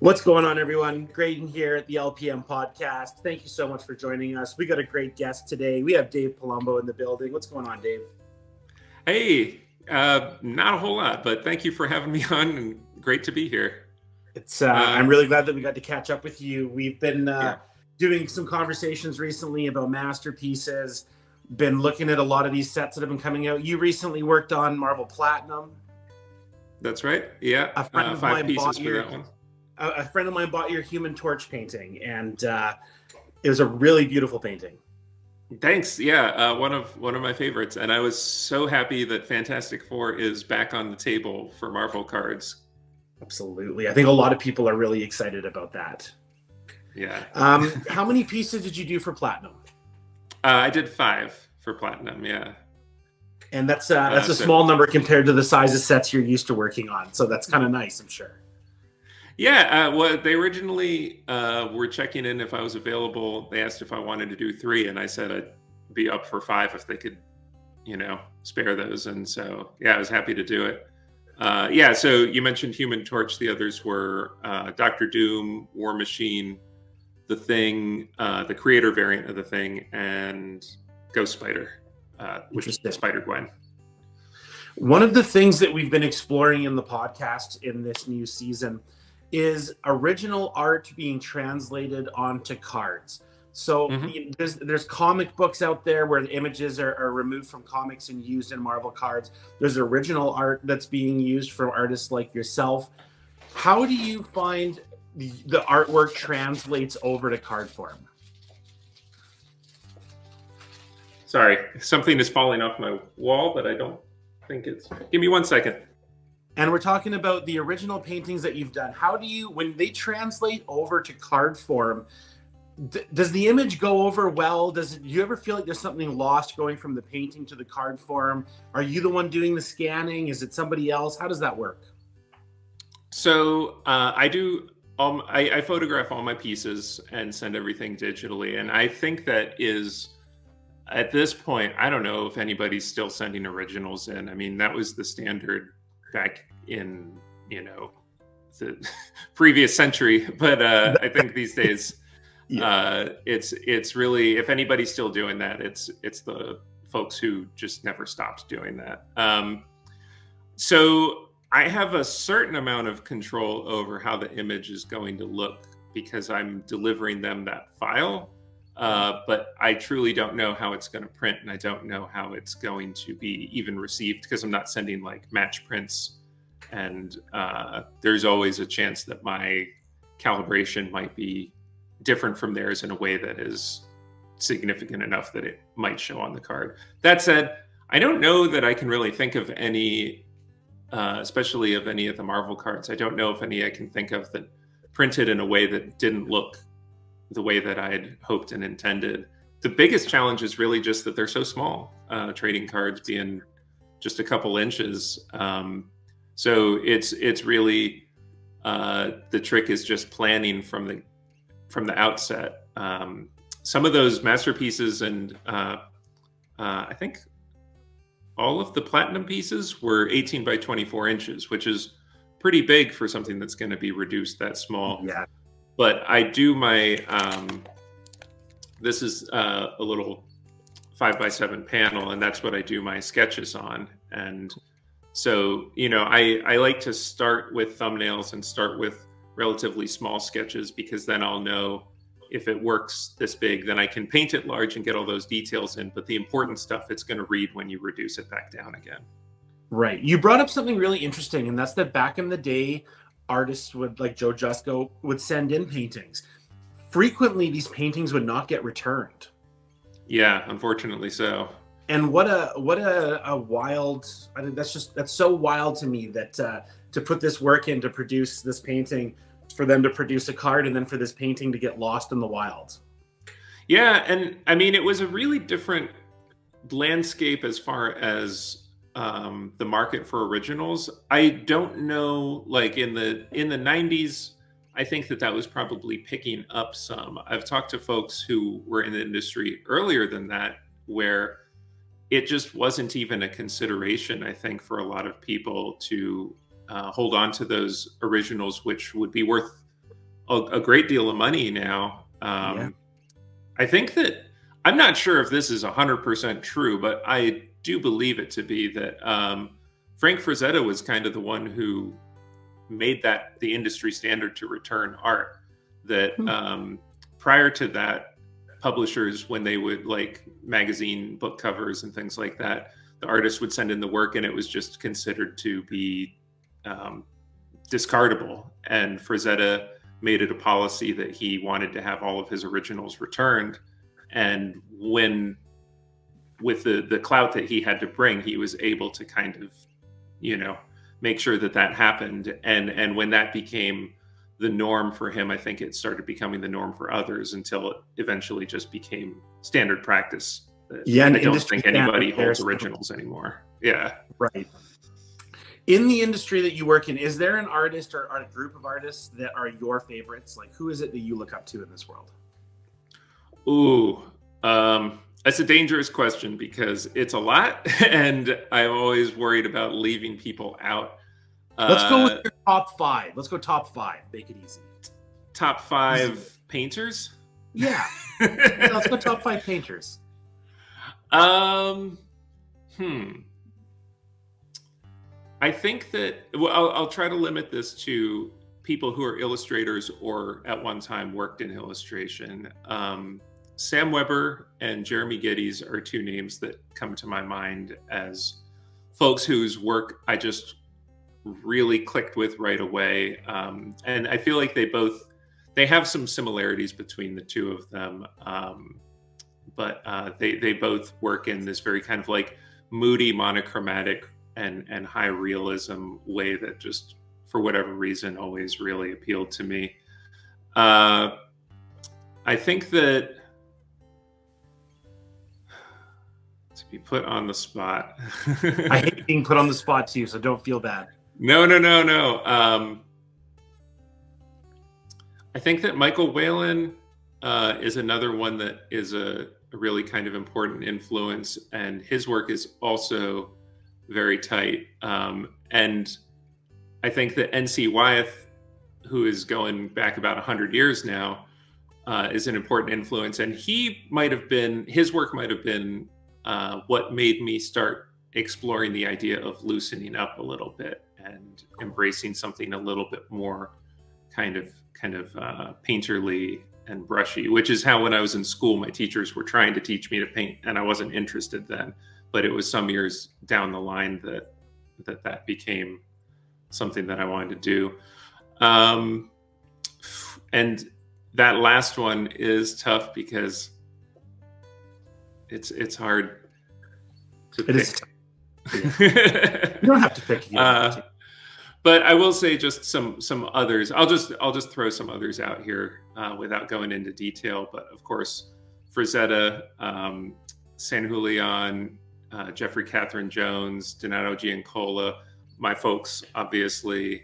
What's going on, everyone? Graydon here at the LPM podcast. Thank you so much for joining us. We got a great guest today. We have Dave Palumbo in the building. What's going on, Dave? Hey, not a whole lot, but thank you for having me on, and great to be here. I'm really glad that we got to catch up with you. We've been doing some conversations recently about masterpieces, been looking at a lot of these sets that have been coming out. You recently worked on Marvel Platinum. That's right. Yeah, a friend of 5 mine pieces for that one. A friend of mine bought your Human Torch painting, and it was a really beautiful painting. Thanks. Yeah, one of my favorites, and I was so happy that Fantastic Four is back on the table for Marvel cards. Absolutely, I think a lot of people are really excited about that. Yeah. How many pieces did you do for Platinum? I did 5 for Platinum. Yeah. And that's a small number compared to the size of sets you're used to working on. So that's kind of nice, I'm sure. Yeah, well, they originally were checking in if I was available. They asked if I wanted to do 3, and I said I'd be up for 5 if they could, spare those. And so, yeah, I was happy to do it. Yeah, so you mentioned Human Torch. The others were Doctor Doom, War Machine, The Thing, the creator variant of The Thing, and Ghost Spider, which is Spider-Gwen. One of the things that we've been exploring in the podcast in this new season is original art being translated onto cards. So there's comic books out there where the images are removed from comics and used in Marvel cards. There's original art that's being used from artists like yourself. How do you find the artwork translates over to card form? Sorry, something is falling off my wall, but I don't think it's... Give me 1 second. And we're talking about the original paintings that you've done. How do you, when they translate over to card form, does the image go over well? Do you ever feel like there's something lost going from the painting to the card form? Are you the one doing the scanning? Is it somebody else? How does that work? So I do. I photograph all my pieces and send everything digitally. And I think that is, at this point, I don't know if anybody's still sending originals in. I mean, that was the standard back in, the previous century. But I think these days, it's really, if anybody's still doing that, it's the folks who just never stopped doing that. So I have a certain amount of control over how the image is going to look because I'm delivering them that file. But I truly don't know how it's going to print, and I don't know how it's going to be even received because I'm not sending like match prints. And there's always a chance that my calibration might be different from theirs in a way that is significant enough that it might show on the card. That said, I don't know that I can really think of any, especially of any of the Marvel cards. I don't know if any I can think of that printed in a way that didn't look the way that I had hoped and intended. The biggest challenge is really just that they're so small, trading cards being just a couple inches. So it's really, the trick is just planning from the outset. Some of those masterpieces and I think all of the Platinum pieces were 18 by 24 inches, which is pretty big for something that's going to be reduced that small. Yeah. But I do my, this is a little 5x7 panel, and that's what I do my sketches on. And so, I like to start with thumbnails and start with relatively small sketches, because then I'll know if it works this big, then I can paint it large and get all those details in. But the important stuff, it's going to read when you reduce it back down again. Right. You brought up something really interesting, and that's that back in the day, artists would, like Joe Jusko, would send in paintings. Frequently, these paintings would not get returned. Yeah, unfortunately so. And what a wild, I mean, that's so wild to me that to put this work in to produce this painting, for them to produce a card, and then for this painting to get lost in the wild. Yeah, and I mean, it was a really different landscape as far as the market for originals. I don't know, like in the 90s, I think that was probably picking up some. I've talked to folks who were in the industry earlier than that, where it just wasn't even a consideration, I think, for a lot of people to hold on to those originals, which would be worth a great deal of money now. Yeah. I think that, I'm not sure if this is 100% true, but I do believe it to be that Frank Frazetta was kind of the one who made that the industry standard to return art. That prior to that, publishers, when they would like magazine book covers and things like that, the artist would send in the work and it was just considered to be discardable. And Frazetta made it a policy that he wanted to have all of his originals returned. And when, with the clout that he had to bring, he was able to kind of, you know, make sure that that happened. And when that became the norm for him, I think it started becoming the norm for others until it eventually just became standard practice. Yeah, I don't think anybody holds originals anymore. Yeah. Right. In the industry that you work in, is there an artist or a group of artists that are your favorites? Like, who is it that you look up to in this world? Ooh, that's a dangerous question because it's a lot, and I'm always worried about leaving people out. Let's go with your top 5. Let's go top 5. Make it easy. Top 5 painters? Yeah. Yeah, let's go top 5 painters. I think that, well, I'll try to limit this to people who are illustrators or at one time worked in illustration. Sam Weber and Jeremy Geddes are 2 names that come to my mind as folks whose work I just really clicked with right away. And I feel like they have some similarities between the 2 of them. But they both work in this very kind of like moody, monochromatic, and high realism way that just, for whatever reason, always really appealed to me. I think that, to be put on the spot. I hate being put on the spot too, so don't feel bad. No. I think that Michael Whalen is another one that is a really kind of important influence, and his work is also very tight. And I think that N.C. Wyeth, who is going back about 100 years now, is an important influence. And his work might have been what made me start exploring the idea of loosening up a little bit and embracing something a little bit more kind of painterly and brushy, which is how, when I was in school, my teachers were trying to teach me to paint, and I wasn't interested then. But it was some years down the line that became something that I wanted to do. And that last one is tough because it's hard to pick. Yeah. You don't have to pick if you don't want to. But I will say just some others. I'll just throw some others out here without going into detail. But of course, Frazetta, San Julian, Jeffrey Catherine Jones, Donato Giancola, my folks, obviously.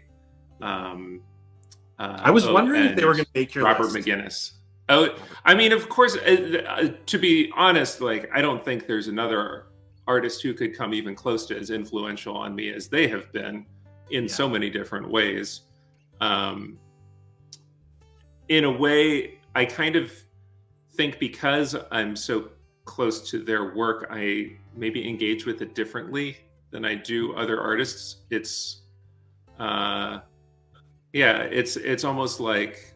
I was wondering if they were going to make your Robert list. McGinnis. Oh, I mean, of course. To be honest, like, I don't think there's another artist who could come even close to as influential on me as they have been in so many different ways. In a way, I kind of think because I'm so close to their work, I maybe engage with it differently than I do other artists. It's almost like,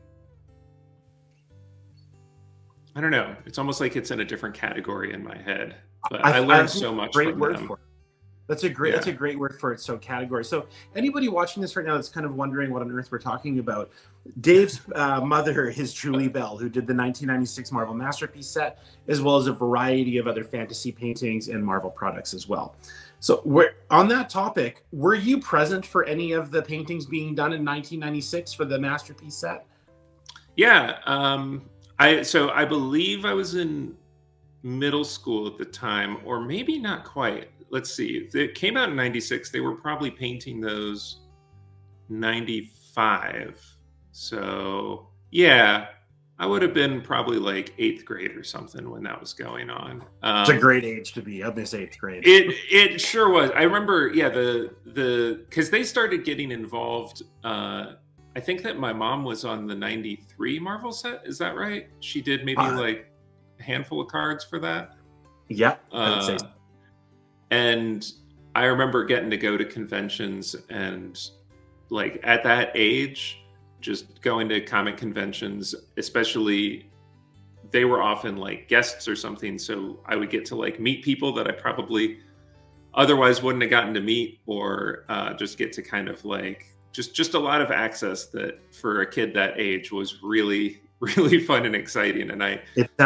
I don't know. It's almost like it's in a different category in my head. But I learned so much from them. That's a great word for it. So category. So anybody watching this right now that's kind of wondering what on earth we're talking about, Dave's mother is Julie Bell, who did the 1996 Marvel Masterpiece set, as well as a variety of other fantasy paintings and Marvel products as well. So on that topic, were you present for any of the paintings being done in 1996 for the Masterpiece set? Yeah. I believe I was in middle school at the time, or maybe not quite. Let's see. It came out in 96. They were probably painting those 95. So yeah, I would have been probably like 8th grade or something when that was going on. It's a great age to be. I miss 8th grade. It sure was. I remember, yeah, because they started getting involved I think that my mom was on the 93 Marvel set. Is that right? She did maybe like a handful of cards for that. Yeah, I would say so. And I remember getting to go to conventions, and like at that age, just going to comic conventions, especially, they were often like guests or something. So I would get to like meet people that I probably otherwise wouldn't have gotten to meet, or just get to kind of like, just a lot of access that for a kid that age was really, really fun and exciting. And I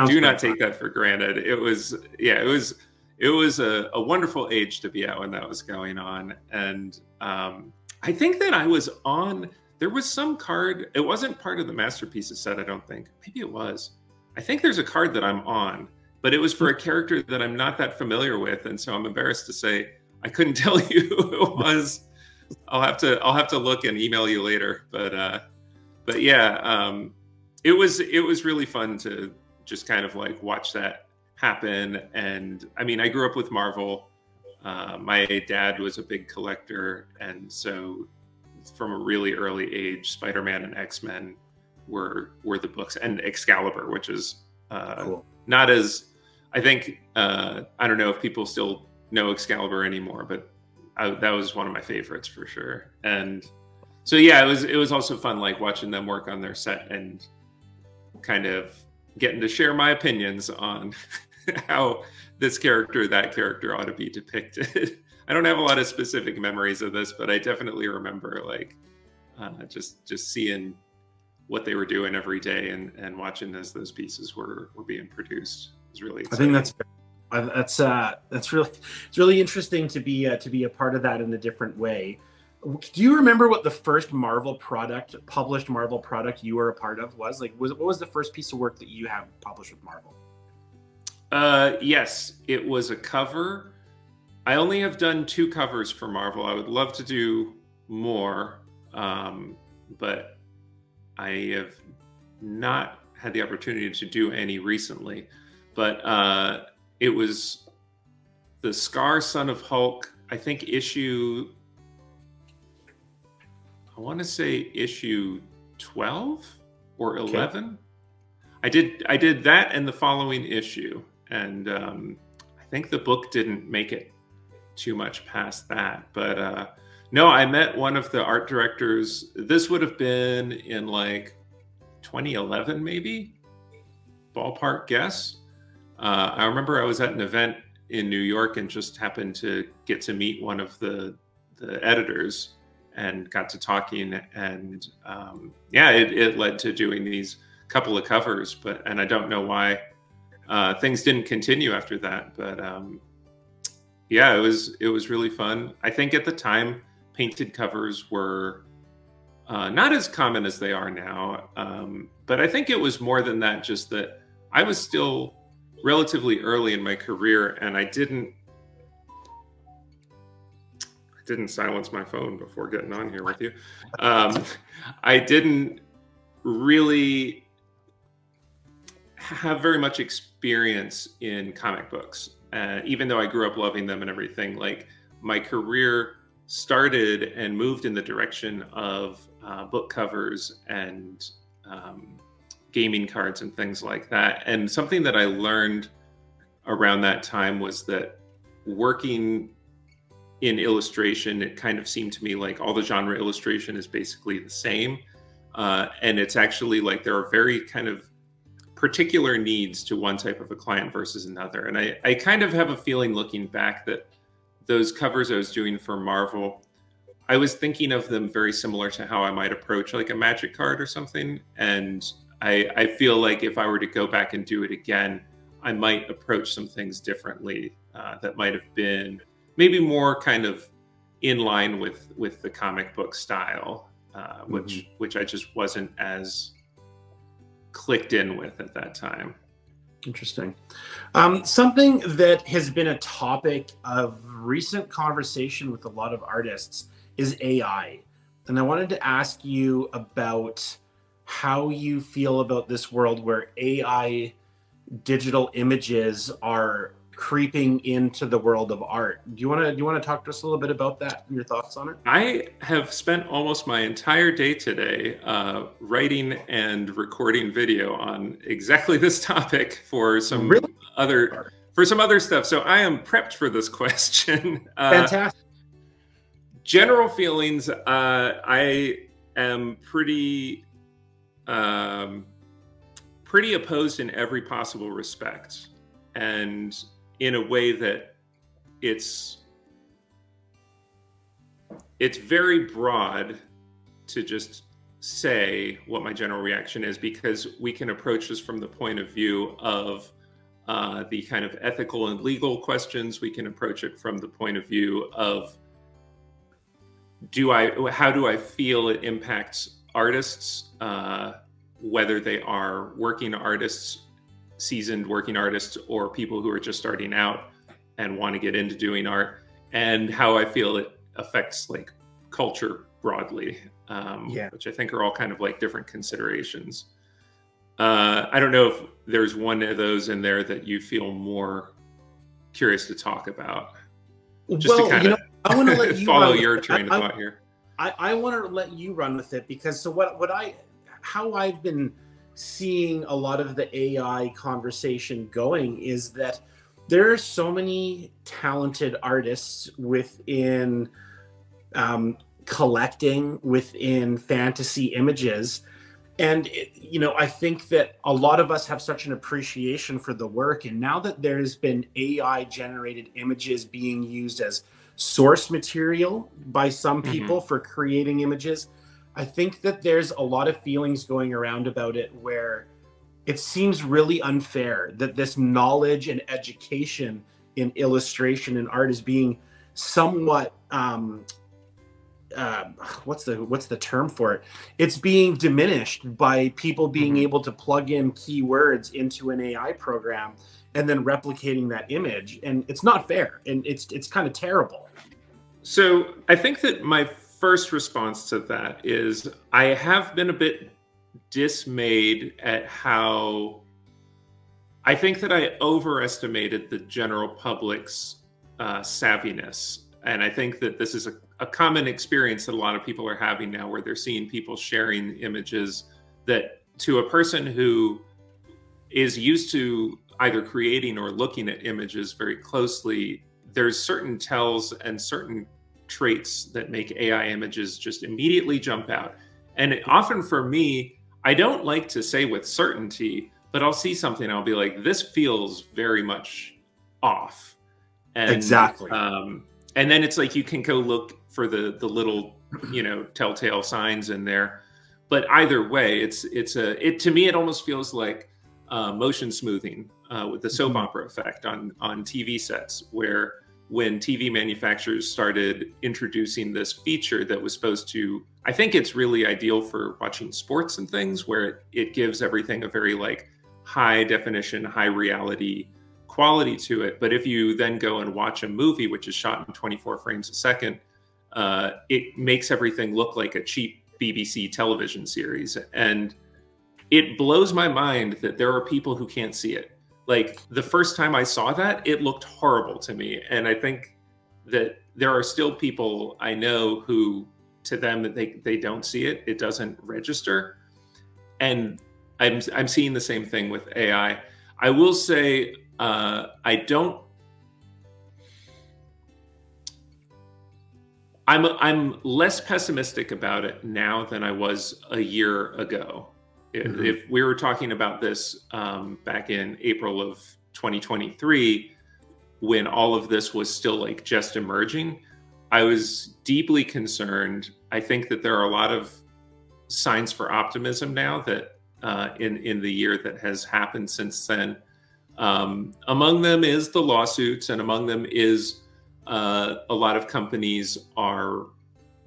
do not take that for granted. It was, yeah, it was a wonderful age to be at when that was going on. And I think that I was on, there was some card, it wasn't part of the Masterpieces set, I don't think. Maybe it was. I think there's a card that I'm on, but it was for a character that I'm not that familiar with. And so I'm embarrassed to say, I couldn't tell you who it was. I'll have to look and email you later. But yeah, it was really fun to just kind of like watch that happen. And I mean, I grew up with Marvel. My dad was a big collector, and so from a really early age, Spider-Man and X-Men were the books, and Excalibur, which is cool. Not as, I think, I don't know if people still know Excalibur anymore, but that was one of my favorites for sure. And so yeah, it was also fun like watching them work on their set and kind of getting to share my opinions on how this character, that character ought to be depicted. I don't have a lot of specific memories of this, but I definitely remember like just seeing what they were doing every day and watching as those pieces were being produced. It was really exciting. I think that's really, it's really interesting to be a part of that in a different way. Do you remember what the first published Marvel product you were a part of was? Like, what was the first piece of work that you have published with Marvel? Yes, it was a cover. I only have done 2 covers for Marvel. I would love to do more, but I have not had the opportunity to do any recently. But it was the Scar Son of Hulk, I think I want to say issue 12 or 11. Okay. I did that and the following issue. And I think the book didn't make it too much past that. But no, I met one of the art directors. This would have been in like 2011, maybe, ballpark guess. I remember I was at an event in New York and just happened to get to meet one of the editors and got to talking. And yeah, it led to doing these couple of covers, and I don't know why things didn't continue after that. But yeah, it was really fun. I think at the time, painted covers were not as common as they are now. But I think it was more than that, just that I was still relatively early in my career, and I didn't silence my phone before getting on here with you. I didn't really have very much experience in comic books. Even though I grew up loving them and everything, like my career started and moved in the direction of book covers and gaming cards and things like that. And something that I learned around that time was that working in illustration, it kind of seemed to me like all the genre illustration is basically the same. And it's actually like there are very kind of particular needs to one type of a client versus another. And I kind of have a feeling looking back that those covers I was doing for Marvel, I was thinking of them very similar to how I might approach like a Magic card or something. And I feel like if I were to go back and do it again, I might approach some things differently that might have been maybe more kind of in line with the comic book style, which I just wasn't as clicked in with at that time. Interesting. Something that has been a topic of recent conversation with a lot of artists is AI. And I wanted to ask you about how you feel about this world where AI digital images are creeping into the world of art. Do you want to talk to us a little bit about that and your thoughts on it? I have spent almost my entire day today writing and recording video on exactly this topic for some other stuff. So I am prepped for this question. Fantastic. General feelings. I am pretty opposed in every possible respect, and in a way that it's very broad to just say what my general reaction is, because we can approach this from the point of view of the kind of ethical and legal questions. We can approach it from the point of view of how do I feel it impacts artists, whether they are working artists, seasoned working artists, or people who are just starting out and want to get into doing art, and how I feel it affects like culture broadly, which I think are all kind of like different considerations. I don't know if there's one of those in there that you feel more curious to talk about. Just to kind of I want to let you follow your train of thought here. I want to let you run with it, because how I've been seeing a lot of the AI conversation going is that there are so many talented artists within collecting, within fantasy images. And, I think that a lot of us have such an appreciation for the work. And now that there's been AI generated images being used as source material by some people for creating images, I think that there's a lot of feelings going around about it where it seems really unfair that this knowledge and education in illustration and art is being somewhat what's the term for it? It's being diminished by people being able to plug in keywords into an AI program and then replicating that image, and it's not fair, and it's kind of terrible. So I think that my first response to that is I have been a bit dismayed at how I think that I overestimated the general public's savviness. And I think that this is a common experience that a lot of people are having now, where they're seeing people sharing images that, to a person who is used to either creating or looking at images very closely, there's certain tells and certain traits that make AI images just immediately jump out. And often for me, I don't like to say with certainty, but I'll see something and I'll be like, this feels very much off. And, exactly. And then it's like you can go look for the little, telltale signs in there. But either way, to me, it almost feels like motion smoothing with the soap opera effect on TV sets, where when TV manufacturers started introducing this feature that was supposed to, I think it's really ideal for watching sports and things, where it gives everything a very like high definition, high reality quality to it. But if you then go and watch a movie, which is shot in 24 frames a second, it makes everything look like a cheap BBC television series. And it blows my mind that there are people who can't see it. Like, the first time I saw that, it looked horrible to me. And I think that there are still people I know who, to them, they don't see it. It doesn't register. And I'm seeing the same thing with AI. I will say, I'm less pessimistic about it now than I was a year ago. If we were talking about this back in April of 2023, when all of this was still like just emerging, I was deeply concerned. I think that there are a lot of signs for optimism now that in the year that has happened since then. Among them is the lawsuits, and among them is a lot of companies are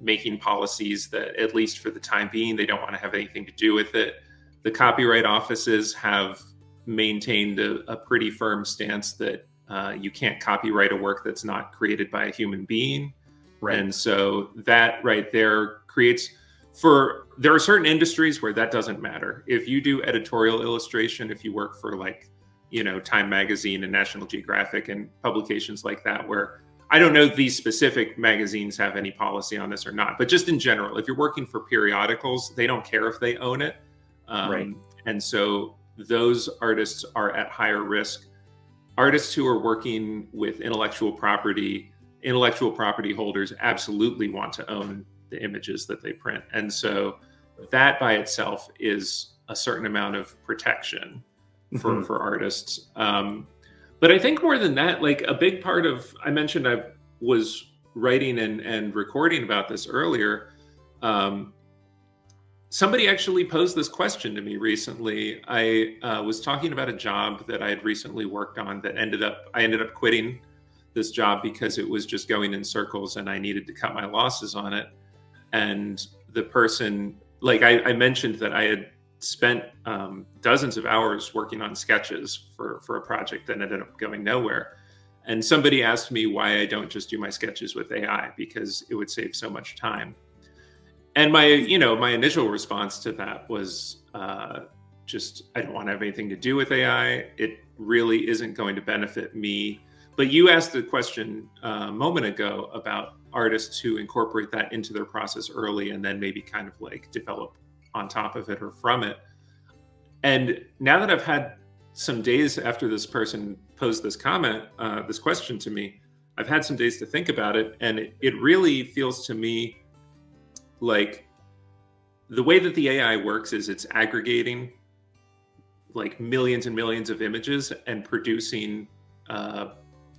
making policies that, at least for the time being, they don't want to have anything to do with it. The copyright offices have maintained a pretty firm stance that you can't copyright a work that's not created by a human being. Right. And so that right there creates, there are certain industries where that doesn't matter. If you do editorial illustration, if you work for like, you know, Time Magazine and National Geographic and publications like that, where I don't know if these specific magazines have any policy on this or not, but just in general, if you're working for periodicals, they don't care if they own it. Right. And so those artists are at higher risk. Artists who are working with intellectual property holders absolutely want to own the images that they print. And so that by itself is a certain amount of protection for artists. But I think more than that, like a big part of, I mentioned I was writing and recording about this earlier. Somebody actually posed this question to me recently. I was talking about a job that I had recently worked on that I ended up quitting this job because it was just going in circles and I needed to cut my losses on it. And the person, like I mentioned that I had spent dozens of hours working on sketches for a project that ended up going nowhere. And somebody asked me why I don't just do my sketches with AI, because it would save so much time. And my initial response to that was just, I don't want to have anything to do with AI. It really isn't going to benefit me. But you asked the question a moment ago about artists who incorporate that into their process early and then maybe kind of like develop on top of it or from it. And now that I've had some days after this person posed this comment, this question to me, I've had some days to think about it. And it really feels to me like the way that the AI works is it's aggregating like millions and millions of images and producing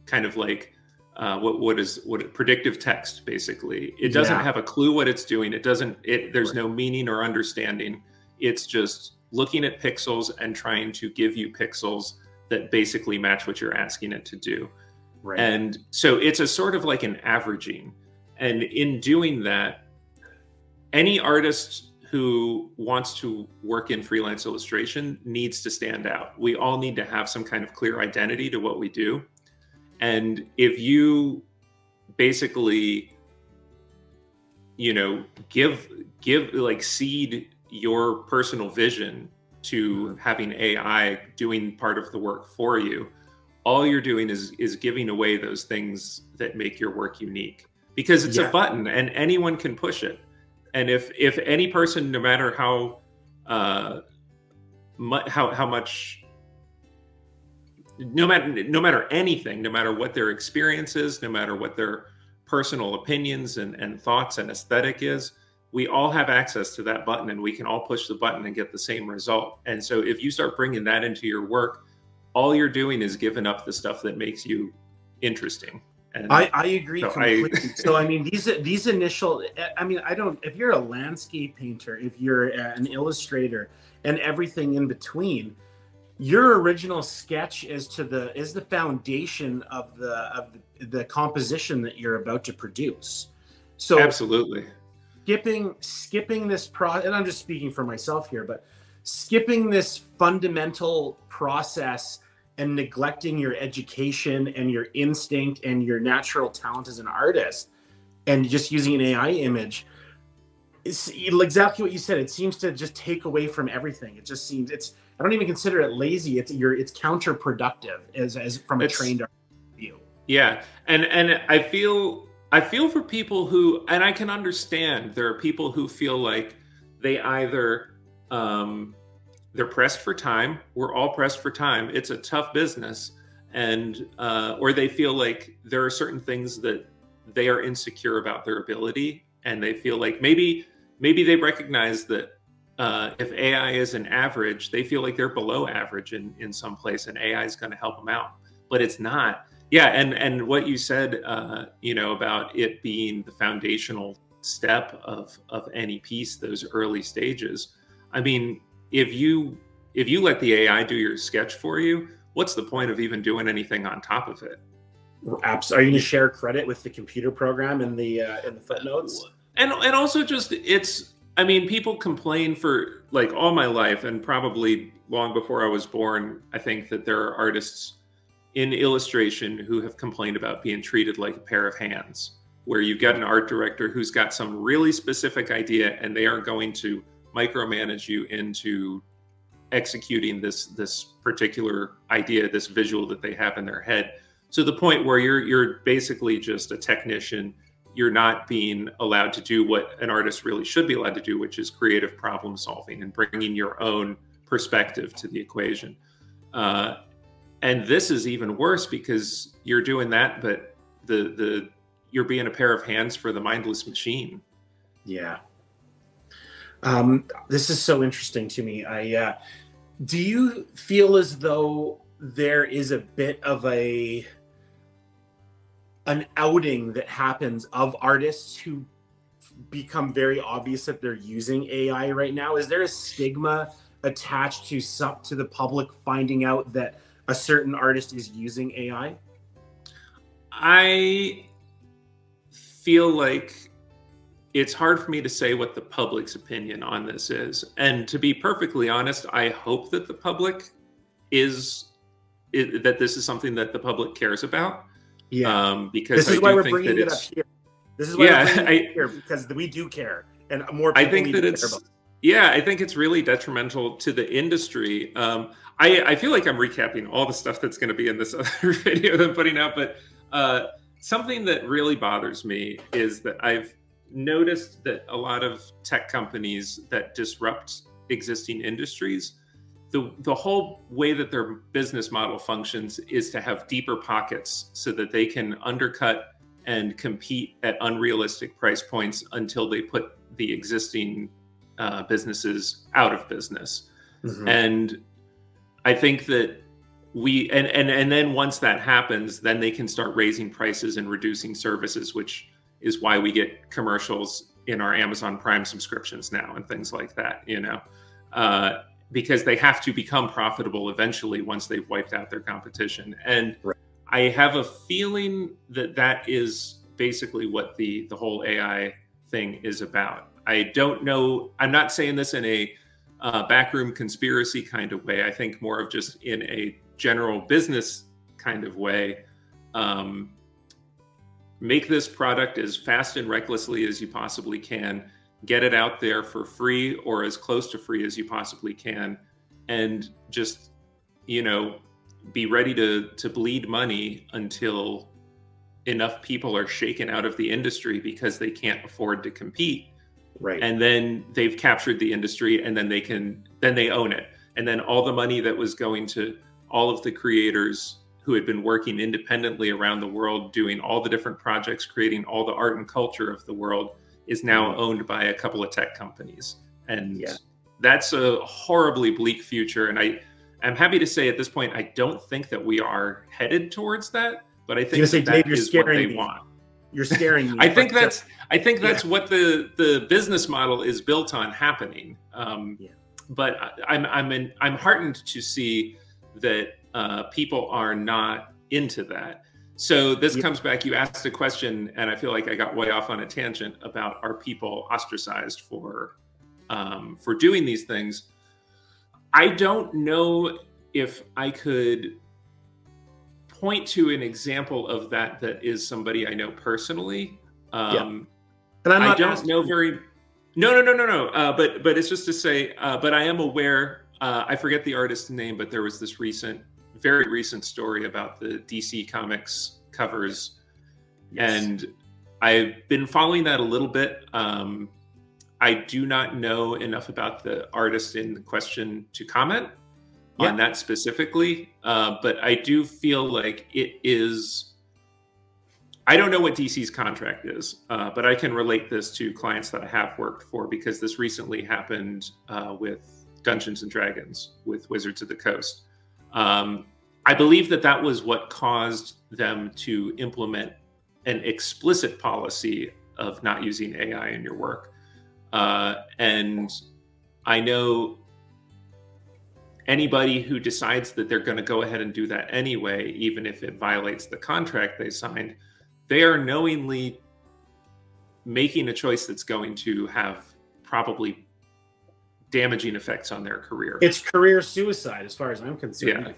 kind of like what predictive text, basically. It doesn't have a clue what it's doing. There's no meaning or understanding. It's just looking at pixels and trying to give you pixels that basically match what you're asking it to do. Right. And so it's a sort of like an averaging. And in doing that, any artist who wants to work in freelance illustration needs to stand out. We all need to have some kind of clear identity to what we do. And if you basically, give like seed your personal vision to having AI doing part of the work for you, all you're doing is giving away those things that make your work unique, because it's a button and anyone can push it. And if any person, no matter how much, no matter anything, no matter what their experience is, no matter what their personal opinions and thoughts and aesthetic is, we all have access to that button and we can all push the button and get the same result. And so if you start bringing that into your work, all you're doing is giving up the stuff that makes you interesting. And I agree completely. So I mean, these initial, I mean, if you're a landscape painter, if you're an illustrator, and everything in between, your original sketch is the foundation of the composition that you're about to produce. So absolutely, skipping this process, and I'm just speaking for myself here, but skipping this fundamental process and neglecting your education and your instinct and your natural talent as an artist and just using an AI image, it's exactly what you said. It seems to just take away from everything. It just seems I don't even consider it lazy. It's counterproductive as from a trained artist view. Yeah. And I feel for people who, and I can understand, there are people who feel like they either they're pressed for time. We're all pressed for time. It's a tough business. And, or they feel like there are certain things that they are insecure about their ability. And they feel like maybe they recognize that if AI is an average, they feel like they're below average in some place and AI is going to help them out, but it's not. Yeah. And what you said, about it being the foundational step of any piece, those early stages. I mean, if you let the AI do your sketch for you, what's the point of even doing anything on top of it? Are you going to share credit with the computer program in the footnotes? And also just I mean, people complain for like all my life, and probably long before I was born, I think that there are artists in illustration who have complained about being treated like a pair of hands, where you've got an art director who's got some really specific idea and they are going to micromanage you into executing this particular idea, this visual that they have in their head, to the point where you're basically just a technician. You're not being allowed to do what an artist really should be allowed to do, which is creative problem solving and bringing your own perspective to the equation. And this is even worse because you're doing that, but you're being a pair of hands for the mindless machine. Yeah. This is so interesting to me. Do you feel as though there is a bit of an outing that happens of artists who become very obvious that they're using AI right now? Is there a stigma attached to the public finding out that a certain artist is using AI? I feel like it's hard for me to say what the public's opinion on this is. And to be perfectly honest, I hope that the public that this is something that the public cares about. Yeah. Because this is why we're bringing it up here. This is why we're bringing it here, because we do care, and more people I think that it's I think it's really detrimental to the industry. I feel like I'm recapping all the stuff that's going to be in this other video that I'm putting out, but something that really bothers me is that I've noticed that a lot of tech companies that disrupt existing industries, the whole way that their business model functions is to have deeper pockets so that they can undercut and compete at unrealistic price points until they put the existing businesses out of business. Mm-hmm. And I think that and then once that happens, then they can start raising prices and reducing services, which is why we get commercials in our Amazon Prime subscriptions now and things like that, because they have to become profitable eventually once they've wiped out their competition. And right. I have a feeling that that is basically what the whole AI thing is about. I don't know. I'm not saying this in a backroom conspiracy kind of way. I think more of just in a general business kind of way. Make this product as fast and recklessly as you possibly can. Get it out there for free or as close to free as you possibly can. And just, be ready to bleed money until enough people are shaken out of the industry because they can't afford to compete. Right. And then they've captured the industry, and then they own it. And then all the money that was going to all of the creators who had been working independently around the world, doing all the different projects, creating all the art and culture of the world, is now owned by a couple of tech companies. And that's a horribly bleak future. And I'm happy to say at this point, I don't think that we are headed towards that, but I think that is what they want. You're scaring me. I think that's what the business model is built on happening. But I'm heartened to see that people are not into that. So this comes back. You asked a question, and I feel like I got way off on a tangent about, are people ostracized for doing these things? I don't know if I could point to an example of that is somebody I know personally. And I don't know very. No. But it's just to say. But I am aware. I forget the artist's name, but there was this very recent story about the DC Comics covers, and I've been following that a little bit. I do not know enough about the artist in question to comment on that specifically, but I do feel like it is. I don't know what DC's contract is, but I can relate this to clients that I have worked for, because this recently happened with Dungeons and Dragons, with Wizards of the Coast. I believe that was what caused them to implement an explicit policy of not using AI in your work. And I know anybody who decides that they're going to go ahead and do that anyway, even if it violates the contract they signed, they are knowingly making a choice that's going to have probably damaging effects on their career. It's career suicide, as far as I'm concerned.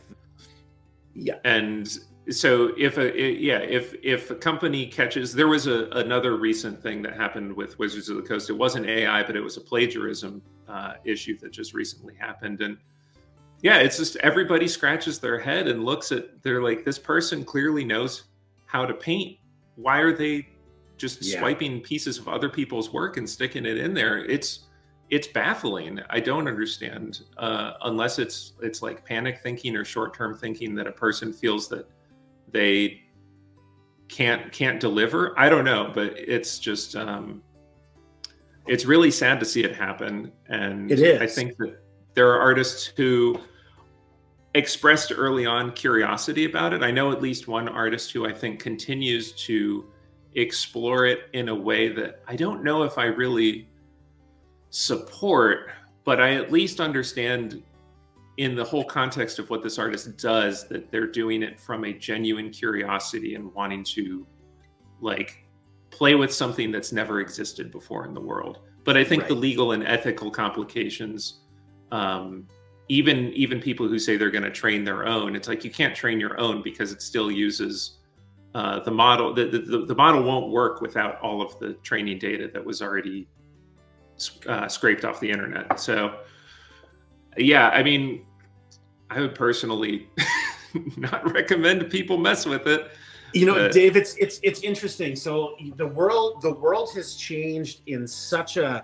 Yeah. And so if a company catches, there was another recent thing that happened with Wizards of the Coast. It wasn't AI, but it was a plagiarism issue that just recently happened. And Yeah, it's just everybody scratches their head and looks at, they're like, this person clearly knows how to paint. Why are they just swiping pieces of other people's work and sticking it in there? It's baffling. I don't understand, unless it's like panic thinking or short-term thinking that a person feels that they can't deliver. I don't know, but it's just it's really sad to see it happen. And it is. I think that there are artists who expressed early on curiosity about it. I know at least one artist who I think continues to explore it in a way that I don't know if I really support, but I at least understand in the whole context of what this artist does, that they're doing it from a genuine curiosity and wanting to like play with something that's never existed before in the world. But I think the legal and ethical complications, even people who say they're going to train their own, it's like you can't train your own because it still uses the model. The model won't work without all of the training data that was already scraped off the internet. So yeah, I mean, I would personally not recommend people mess with it. You know, Dave, it's interesting. So the world has changed in such an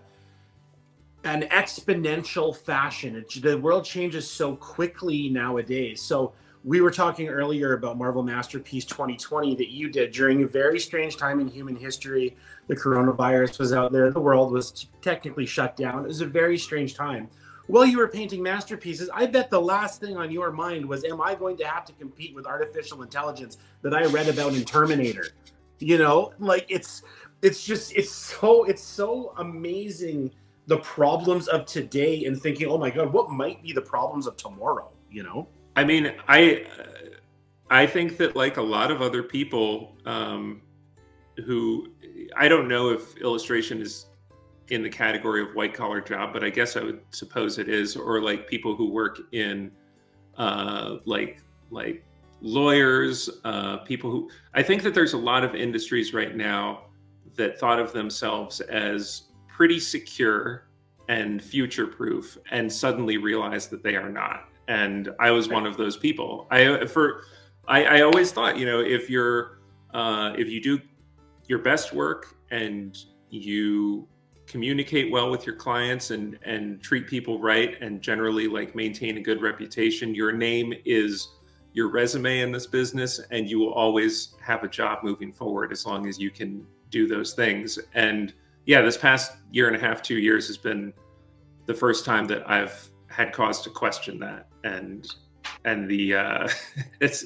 exponential fashion. The world changes so quickly nowadays. So we were talking earlier about Marvel Masterpiece 2020 that you did during a very strange time in human history. The coronavirus was out there. The world was technically shut down. It was a very strange time. While you were painting masterpieces, I bet the last thing on your mind was, am I going to have to compete with artificial intelligence that I read about in Terminator? You know, like it's so amazing, the problems of today, and thinking, oh my God, what might be the problems of tomorrow, you know? I mean, I think that like a lot of other people who, I don't know if illustration is in the category of white collar job, but I guess I would suppose it is, or like people who work in like lawyers, people who, I think that there's a lot of industries right now that thought of themselves as pretty secure and future proof and suddenly realized that they are not. And I was one of those people. I always thought, you know, if you do your best work and you communicate well with your clients and treat people right and generally like maintain a good reputation, your name is your resume in this business, and you will always have a job moving forward as long as you can do those things. And yeah, this past year and a half, 2 years has been the first time that I've had cause to question that. And the it's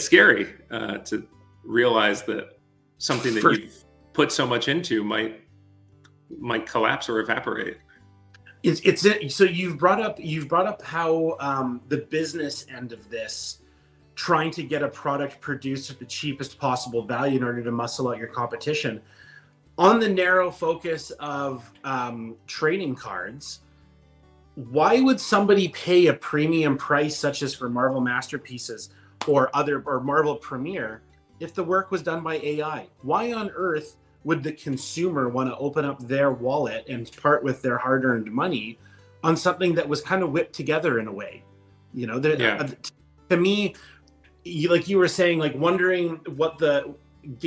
scary to realize that something that you've put so much into might collapse or evaporate. So you've brought up how the business end of this, trying to get a product produced at the cheapest possible value in order to muscle out your competition. On the narrow focus of trading cards, why would somebody pay a premium price such as for Marvel Masterpieces or Marvel Premiere if the work was done by AI? Why on earth would the consumer want to open up their wallet and part with their hard-earned money on something that was kind of whipped together in a way? You know, to me, like you were saying, like wondering what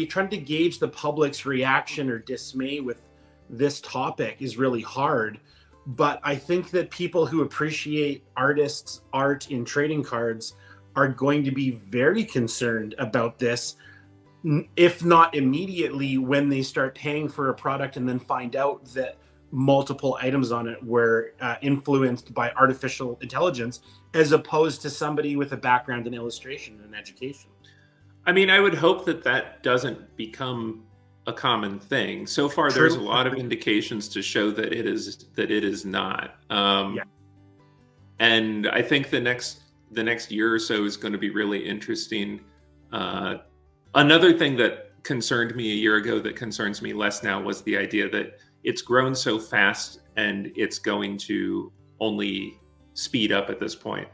trying to gauge the public's reaction or dismay with this topic is really hard. But I think that people who appreciate artists' art in trading cards are going to be very concerned about this, if not immediately, when they start paying for a product and then find out that multiple items on it were influenced by artificial intelligence, as opposed to somebody with a background in illustration and education. I mean, I would hope that that doesn't become a common thing. So far, there's a lot of indications to show that it is not. And I think the next year or so is going to be really interesting. Another thing that concerned me a year ago that concerns me less now was the idea that it's grown so fast and it's going to only speed up at this point.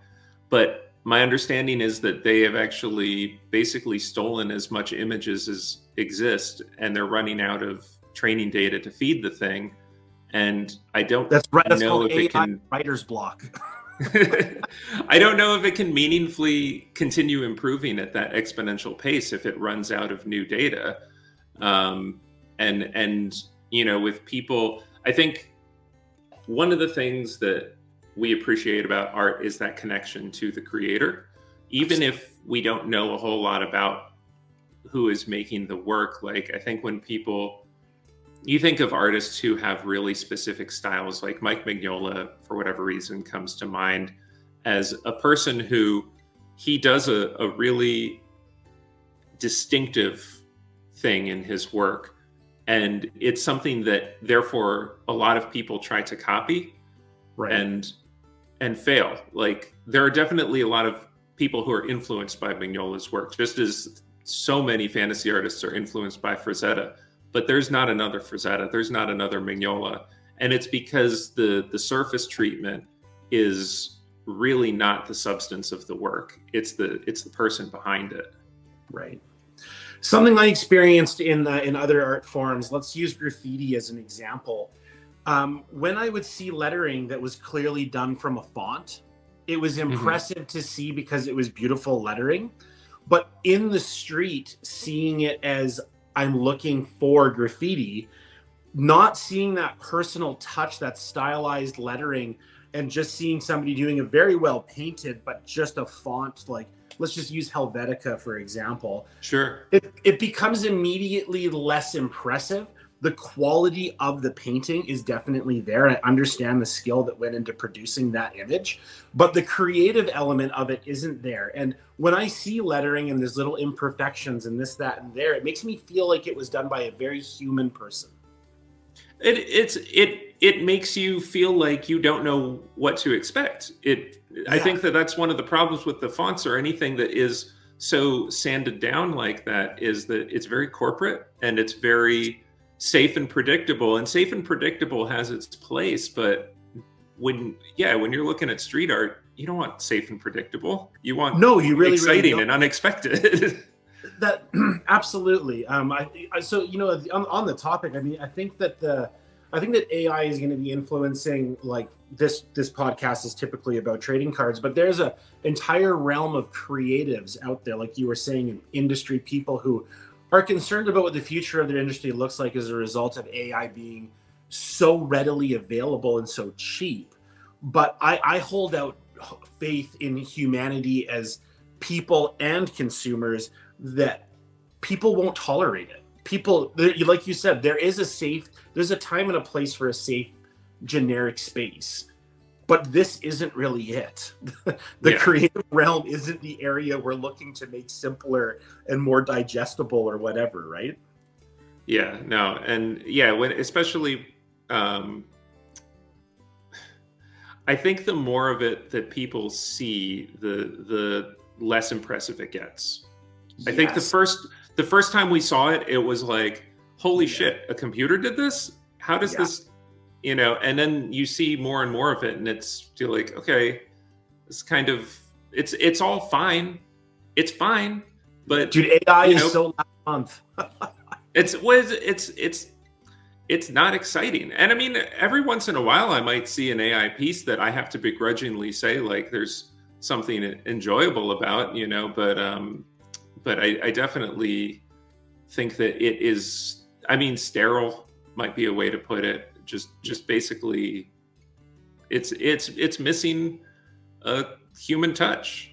But my understanding is that they have actually basically stolen as much images as exist, and they're running out of training data to feed the thing. And I don't That's know called if AI it can writer's block. I don't know if it can meaningfully continue improving at that exponential pace if it runs out of new data. And you know, with people, I think one of the things that we appreciate about art is that connection to the creator. Even if we don't know a whole lot about who is making the work, like I think when people, you think of artists who have really specific styles, like Mike Mignola, for whatever reason, comes to mind as a person who, he does a really distinctive thing in his work. And it's something that therefore a lot of people try to copy, right, and fail. Like there are definitely a lot of people who are influenced by Mignola's work, just as so many fantasy artists are influenced by Frazetta. But there's not another Frazetta, there's not another Mignola. And it's because the surface treatment is really not the substance of the work. It's the person behind it. Right. Something I experienced in other art forms, let's use graffiti as an example. When I would see lettering that was clearly done from a font, it was impressive to see because it was beautiful lettering. But in the street, seeing it as I'm looking for graffiti, not seeing that personal touch, that stylized lettering, and just seeing somebody doing a very well painted, but just a font, like, let's just use Helvetica, for example. Sure. It becomes immediately less impressive. The quality of the painting is definitely there. I understand the skill that went into producing that image, but the creative element of it isn't there. And when I see lettering and there's little imperfections and this, that, and there, it makes me feel like it was done by a very human person. It makes you feel like you don't know what to expect. I think that's one of the problems with the fonts or anything that is so sanded down like that, is that it's very corporate and it's very safe and predictable. And safe and predictable has its place, but when you're looking at street art, you don't want safe and predictable. You want exciting and unexpected. That absolutely. So you know, on the topic, I mean, I think that AI is going to be influencing, like this podcast is typically about trading cards, but there's an entire realm of creatives out there, like you were saying, industry people who are concerned about what the future of their industry looks like as a result of AI being so readily available and so cheap. But I hold out faith in humanity as people and consumers, that people won't tolerate it. People, like you said, there's a time and a place for a safe generic space, but this isn't really it. The creative realm isn't the area we're looking to make simpler and more digestible or whatever, right? Yeah, no. And yeah, when especially I think the more of it that people see, the less impressive it gets. Yes. I think the first time we saw it, it was like, holy shit, a computer did this? How does this, you know? And then you see more and more of it, and it's feel like, okay, it's kind of, it's all fine. It's fine, but dude, AI is so last month. It's not exciting. And I mean, every once in a while, I might see an AI piece that I have to begrudgingly say, like, there's something enjoyable about, you know, but I definitely think that it is, I mean, sterile might be a way to put it. Just basically, it's missing a human touch.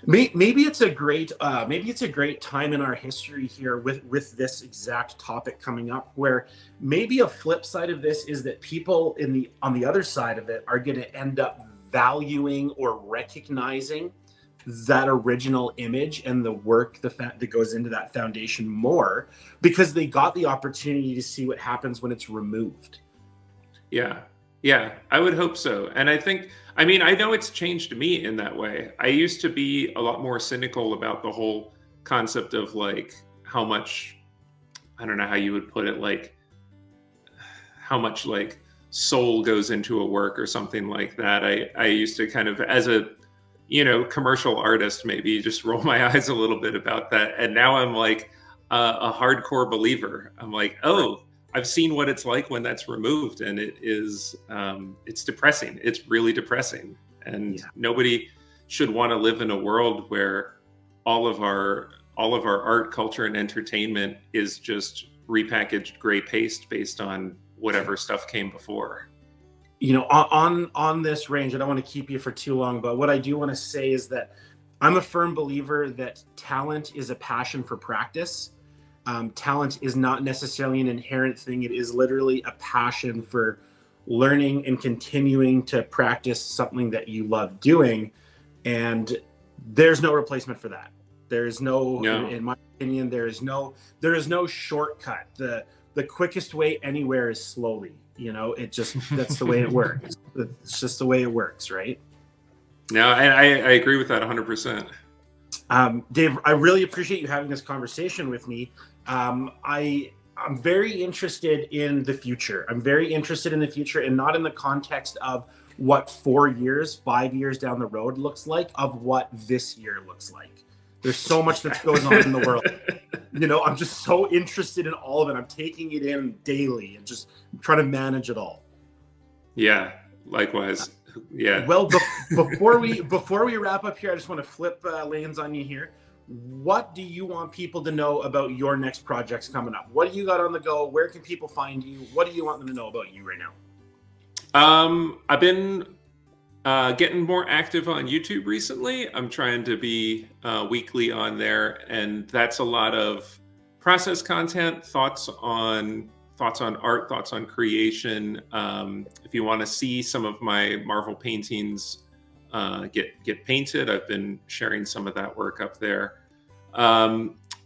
Maybe it's a great time in our history here with this exact topic coming up, where maybe a flip side of this is that people on the other side of it are going to end up valuing or recognizing that original image and the work that goes into that foundation more, because they got the opportunity to see what happens when it's removed. Yeah, I would hope so. And I think, I mean, I know it's changed me in that way. I used to be a lot more cynical about the whole concept of, like, how much, I don't know how you would put it, like how much like soul goes into a work or something like that. I used to kind of, as a, you know, commercial artist, maybe just roll my eyes a little bit about that. And now I'm like a hardcore believer. I'm like, oh, I've seen what it's like when that's removed, and it is, it's depressing. It's really depressing. And nobody should want to live in a world where all of our art, culture, and entertainment is just repackaged gray paste based on whatever stuff came before. You know, on this range, I don't want to keep you for too long, but what I do want to say is that I'm a firm believer that talent is a passion for practice. Talent is not necessarily an inherent thing. It is literally a passion for learning and continuing to practice something that you love doing. And there's no replacement for that. There is no, in my opinion, there is no shortcut. The quickest way anywhere is slowly, you know, that's the way it works. It's just the way it works, right? No, I agree with that 100%. Dave, I really appreciate you having this conversation with me. I'm very interested in the future. I'm very interested in the future, and not in the context of what 4 years, 5 years down the road looks like, of what this year looks like. There's so much that's going on in the world. You know, I'm just so interested in all of it. I'm taking it in daily and just trying to manage it all. Yeah, likewise. Yeah. Well, before we wrap up here, I just want to flip lanes on you here. What do you want people to know about your next projects coming up? What do you got on the go? Where can people find you? What do you want them to know about you right now? I've been getting more active on YouTube recently. I'm trying to be weekly on there, and that's a lot of process content, thoughts on art, thoughts on creation. If you want to see some of my Marvel paintings get painted, I've been sharing some of that work up there.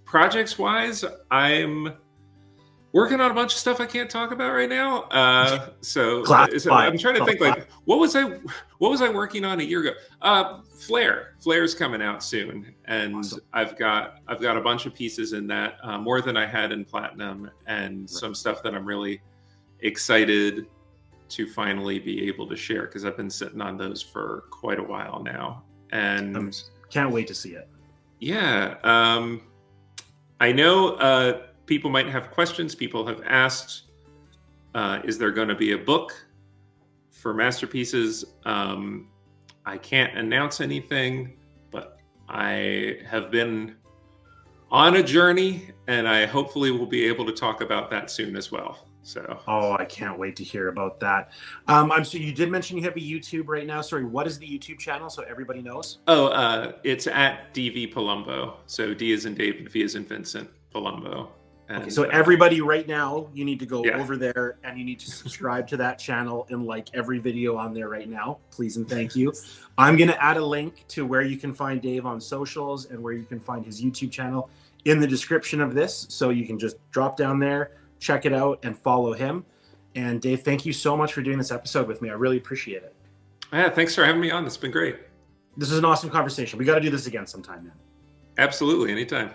Projects wise, I'm working on a bunch of stuff I can't talk about right now. So I'm trying to think, like, what was I working on a year ago? Flare's coming out soon, and awesome. I've got a bunch of pieces in that, more than I had in Platinum, and some stuff that I'm really excited to finally be able to share, because I've been sitting on those for quite a while now, and can't wait to see it. Yeah, I know people might have questions. People have asked, is there going to be a book for Masterpieces? I can't announce anything, but I have been on a journey, and I hopefully will be able to talk about that soon as well. So, oh, I can't wait to hear about that. So you did mention you have a YouTube right now. Sorry, what is the YouTube channel so everybody knows? Oh, it's at DV Palumbo. So D as in David, V as in Vincent, Palumbo. And, okay, so everybody right now, you need to go over there and you need to subscribe to that channel and like every video on there right now, please and thank you. I'm going to add a link to where you can find Dave on socials and where you can find his YouTube channel in the description of this. So you can just drop down there, check it out, and follow him. And Dave, thank you so much for doing this episode with me. I really appreciate it. Yeah, thanks for having me on. It's been great. This is an awesome conversation. We got to do this again sometime, man. Absolutely, anytime.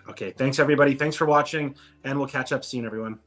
Okay, thanks everybody. Thanks for watching, and we'll catch up soon, everyone.